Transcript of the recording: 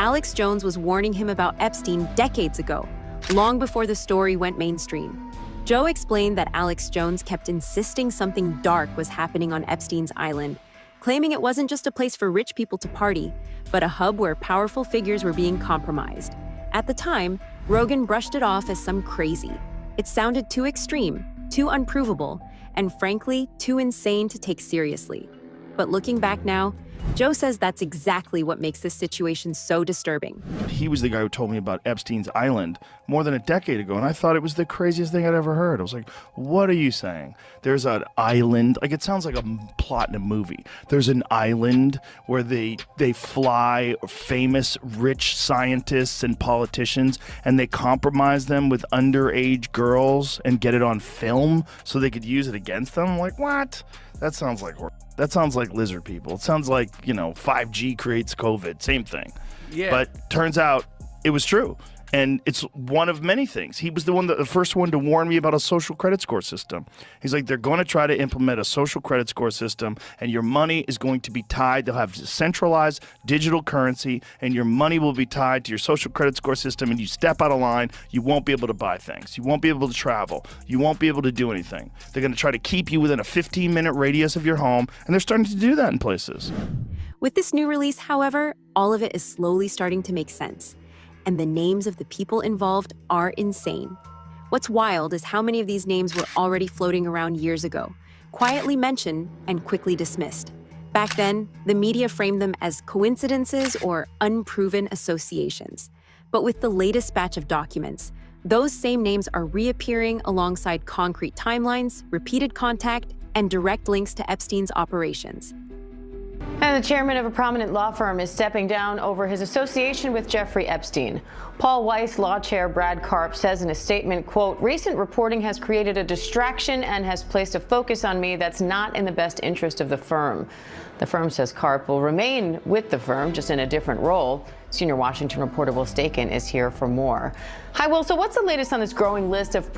Alex Jones was warning him about Epstein decades ago, long before the story went mainstream. Joe explained that Alex Jones kept insisting something dark was happening on Epstein's island, claiming it wasn't just a place for rich people to party, but a hub where powerful figures were being compromised. At the time, Rogan brushed it off as some crazy. It sounded too extreme, too unprovable, and frankly, too insane to take seriously. But looking back now, Joe says that's exactly what makes this situation so disturbing. He was the guy who told me about Epstein's island more than a decade ago, and I thought it was the craziest thing I'd ever heard. I was like, what are you saying? There's an island, like it sounds like a plot in a movie. There's an island where they fly famous rich scientists and politicians, and they compromise them with underage girls and get it on film so they could use it against them. I'm like, what? That sounds like horror. That sounds like lizard people. It sounds like, 5G creates COVID. Same thing. Yeah. But turns out it was true. And it's one of many things. He was the first one to warn me about a social credit score system. He's like, they're going to try to implement a social credit score system, and your money is going to be tied. They'll have centralized digital currency, and your money will be tied to your social credit score system, and you step out of line, you won't be able to buy things. You won't be able to travel. You won't be able to do anything. They're going to try to keep you within a 15-minute radius of your home, and they're starting to do that in places. With this new release, however, all of it is slowly starting to make sense. And the names of the people involved are insane. What's wild is how many of these names were already floating around years ago, quietly mentioned and quickly dismissed. Back then, the media framed them as coincidences or unproven associations. But with the latest batch of documents, those same names are reappearing alongside concrete timelines, repeated contact, and direct links to Epstein's operations. And the chairman of a prominent law firm is stepping down over his association with Jeffrey Epstein. Paul Weiss law chair Brad Karp says in a statement, quote, "Recent reporting has created a distraction and has placed a focus on me that's not in the best interest of the firm." The firm says Karp will remain with the firm, just in a different role. Senior Washington reporter Will Staken is here for more. Hi, Will. So what's the latest on this growing list of